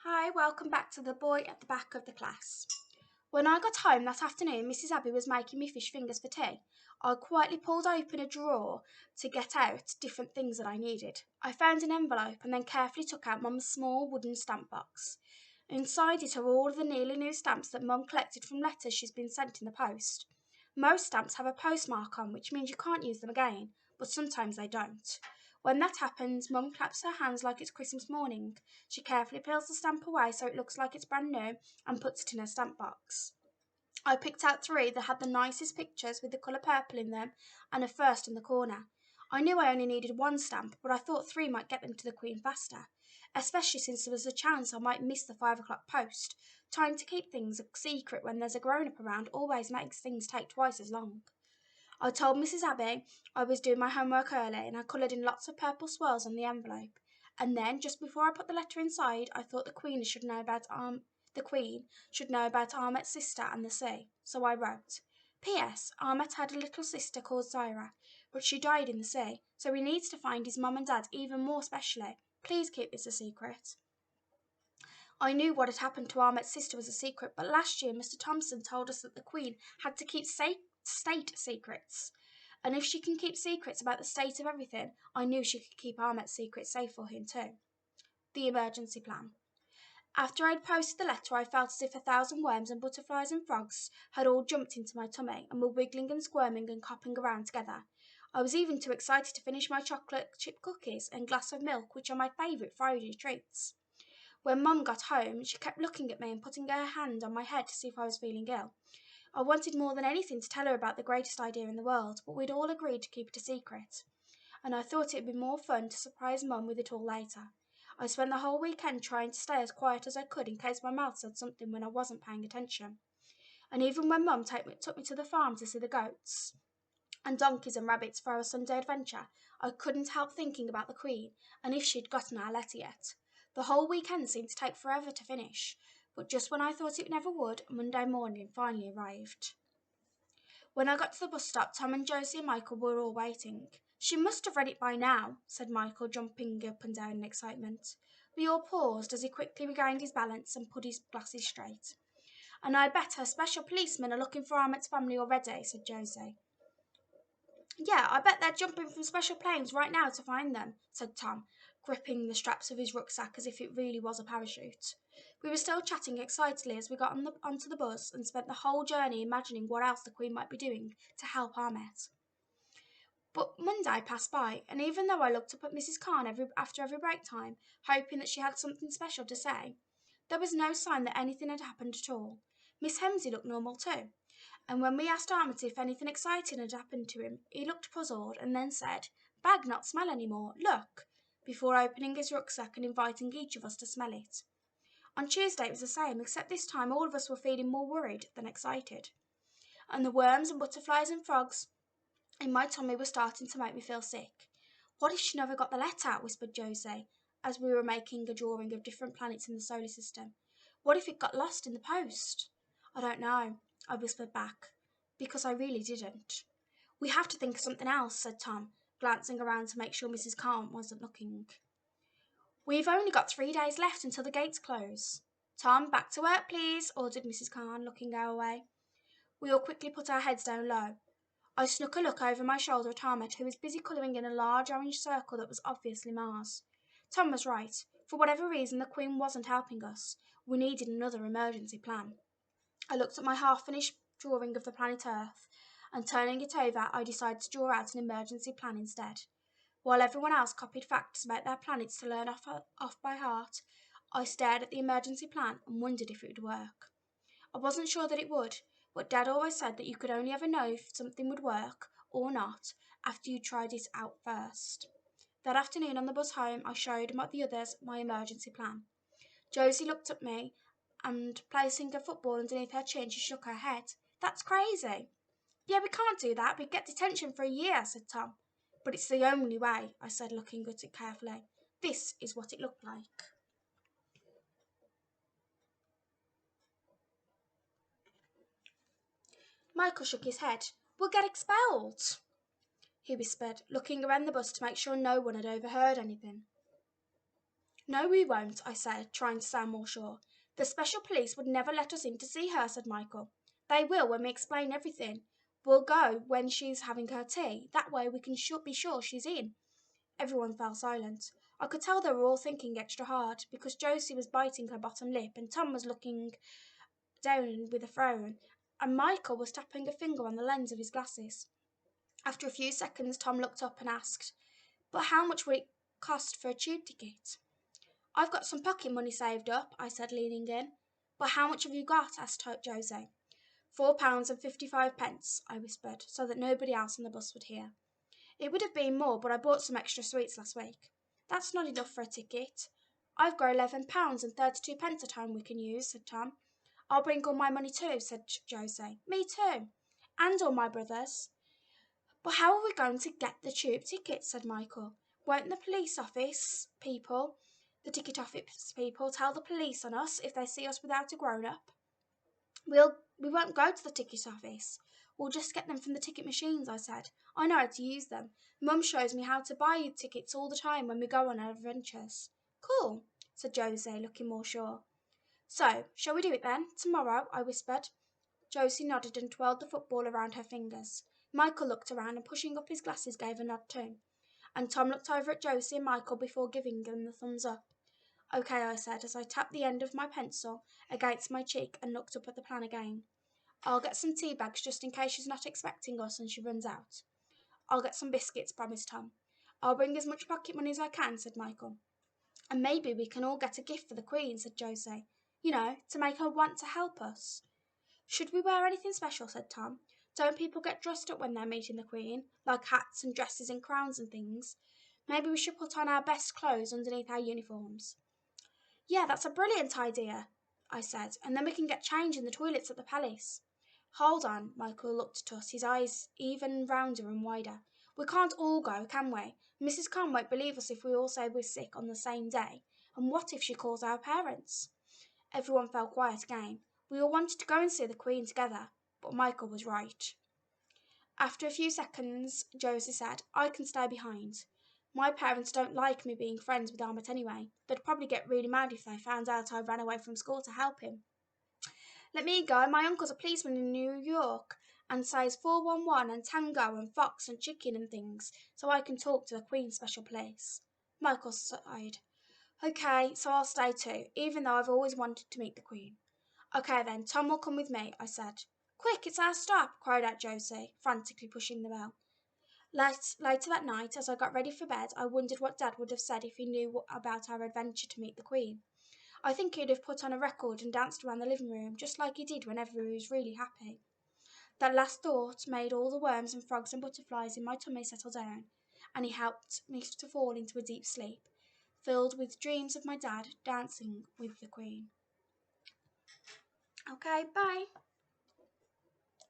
Hi, welcome back to the boy at the back of the class. When I got home that afternoon, Mrs. Abbey was making me fish fingers for tea. I quietly pulled open a drawer to get out different things that I needed. I found an envelope and then carefully took out Mum's small wooden stamp box. Inside it are all of the nearly new stamps that Mum collected from letters she's been sent in the post. Most stamps have a postmark on, which means you can't use them again, but sometimes they don't. When that happens, Mum claps her hands like it's Christmas morning. She carefully peels the stamp away so it looks like it's brand new and puts it in her stamp box. I picked out 3 that had the nicest pictures with the colour purple in them and a first in the corner. I knew I only needed 1 stamp, but I thought 3 might get them to the Queen faster, especially since there was a chance I might miss the 5 o'clock post. Trying to keep things a secret when there's a grown-up around always makes things take twice as long. I told Mrs. Abbey I was doing my homework early and I coloured in lots of purple swirls on the envelope. And then, just before I put the letter inside, I thought the Queen should know about Ahmet's sister and the sea. So I wrote, P.S. Ahmet had a little sister called Zaira, but she died in the sea, so he needs to find his mum and dad even more specially. Please keep this a secret. I knew what had happened to Ahmet's sister was a secret, but last year Mr. Thompson told us that the Queen had to keep state secrets. And if she can keep secrets about the state of everything, I knew she could keep Ahmet's secret safe for him too. The emergency plan. After I'd posted the letter, I felt as if 1,000 worms and butterflies and frogs had all jumped into my tummy and were wiggling and squirming and hopping around together. I was even too excited to finish my chocolate chip cookies and glass of milk, which are my favourite Friday treats. When Mum got home, she kept looking at me and putting her hand on my head to see if I was feeling ill. I wanted more than anything to tell her about the greatest idea in the world, but we'd all agreed to keep it a secret, and I thought it would be more fun to surprise Mum with it all later. I spent the whole weekend trying to stay as quiet as I could in case my mouth said something when I wasn't paying attention. And even when Mum took me to the farm to see the goats and donkeys and rabbits for our Sunday adventure, I couldn't help thinking about the Queen and if she'd gotten our letter yet. The whole weekend seemed to take forever to finish, but just when I thought it never would, Monday morning finally arrived. When I got to the bus stop, Tom and Josie and Michael were all waiting. She must have read it by now, said Michael, jumping up and down in excitement. We all paused as he quickly regained his balance and put his glasses straight. And I bet her special policemen are looking for Ahmet's family already, said Josie. Yeah, I bet they're jumping from special planes right now to find them, said Tom, gripping the straps of his rucksack as if it really was a parachute. We were still chatting excitedly as we got onto the bus and spent the whole journey imagining what else the Queen might be doing to help Ahmet. But Monday passed by, and even though I looked up at Mrs. Khan after every break time, hoping that she had something special to say, there was no sign that anything had happened at all. Miss Hemsey looked normal too, and when we asked Ahmet if anything exciting had happened to him, he looked puzzled and then said, Bag not smell any more, look, before opening his rucksack and inviting each of us to smell it. On Tuesday it was the same, except this time all of us were feeling more worried than excited, and the worms and butterflies and frogs in my tummy were starting to make me feel sick. What if she never got the letter? Whispered Josie, as we were making a drawing of different planets in the solar system. What if it got lost in the post? I don't know, I whispered back, because I really didn't. We have to think of something else, said Tom, glancing around to make sure Mrs. Khan wasn't looking. We've only got 3 days left until the gates close. Tom, back to work, please, ordered Mrs. Khan, looking our way. We all quickly put our heads down low. I snuck a look over my shoulder at Ahmet, who was busy colouring in a large orange circle that was obviously Mars. Tom was right. For whatever reason, the Queen wasn't helping us. We needed another emergency plan. I looked at my half-finished drawing of the planet Earth, and turning it over, I decided to draw out an emergency plan instead. While everyone else copied facts about their planets to learn off by heart, I stared at the emergency plan and wondered if it would work. I wasn't sure that it would, but Dad always said that you could only ever know if something would work or not after you tried it out first. That afternoon on the bus home, I showed the others my emergency plan. Josie looked at me and, placing a football underneath her chin, she shook her head. That's crazy. Yeah, we can't do that. We'd get detention for a year, said Tom. But it's the only way, I said, looking at it carefully. This is what it looked like. Michael shook his head. We'll get expelled, he whispered, looking around the bus to make sure no one had overheard anything. No, we won't, I said, trying to sound more sure. The special police would never let us in to see her, said Michael. They will when we explain everything. We'll go when she's having her tea. That way we can be sure she's in. Everyone fell silent. I could tell they were all thinking extra hard, because Josie was biting her bottom lip, and Tom was looking down with a frown, and Michael was tapping a finger on the lens of his glasses. After a few seconds, Tom looked up and asked, "But how much would it cost for a tube ticket?" "I've got some pocket money saved up," I said, leaning in. "But how much have you got?" asked Josie. £4.55, I whispered, so that nobody else on the bus would hear. "It would have been more, but I bought some extra sweets last week." "That's not enough for a ticket." "I've got £11.32 at home we can use," said Tom. "I'll bring all my money too," said Josie. "Me too." "And all my brothers." "But how are we going to get the tube tickets?" said Michael. "Won't the ticket office people tell the police on us if they see us without a grown-up?" We won't go to the ticket office. We'll just get them from the ticket machines," I said. "I know how to use them. Mum shows me how to buy tickets all the time when we go on our adventures." "Cool," said Josie, looking more sure. "So, shall we do it then? Tomorrow?" I whispered. Josie nodded and twirled the football around her fingers. Michael looked around and, pushing up his glasses, gave a nod too. And Tom looked over at Josie and Michael before giving them the thumbs up. "Okay," I said, as I tapped the end of my pencil against my cheek and looked up at the plan again. "I'll get some tea bags just in case she's not expecting us and she runs out." "I'll get some biscuits," promised Tom. "I'll bring as much pocket money as I can," said Michael. "And maybe we can all get a gift for the Queen," said Josie. To make her want to help us." "Should we wear anything special?" said Tom. "Don't people get dressed up when they're meeting the Queen, like hats and dresses and crowns and things? Maybe we should put on our best clothes underneath our uniforms." "Yeah, that's a brilliant idea," I said, "and then we can get change in the toilets at the palace." "Hold on," Michael looked at us, his eyes even rounder and wider. "We can't all go, can we? Mrs. Conn won't believe us if we all say we're sick on the same day. And what if she calls our parents?" Everyone fell quiet again. We all wanted to go and see the Queen together, but Michael was right. After a few seconds, Josie said, "I can stay behind. My parents don't like me being friends with Armit anyway. They'd probably get really mad if they found out I ran away from school to help him. Let me go. My uncle's a policeman in New York and says 411 and tango and fox and chicken and things, so I can talk to the Queen's special place." Michael sighed. "Okay, so I'll stay too, even though I've always wanted to meet the Queen." "Okay then, Tom will come with me," I said. "Quick, it's our stop," cried out Josie, frantically pushing the bell. Later that night, as I got ready for bed, I wondered what Dad would have said if he knew about our adventure to meet the Queen. I think he'd have put on a record and danced around the living room, just like he did whenever he was really happy. That last thought made all the worms and frogs and butterflies in my tummy settle down, and he helped me to fall into a deep sleep, filled with dreams of my dad dancing with the Queen. Okay, bye.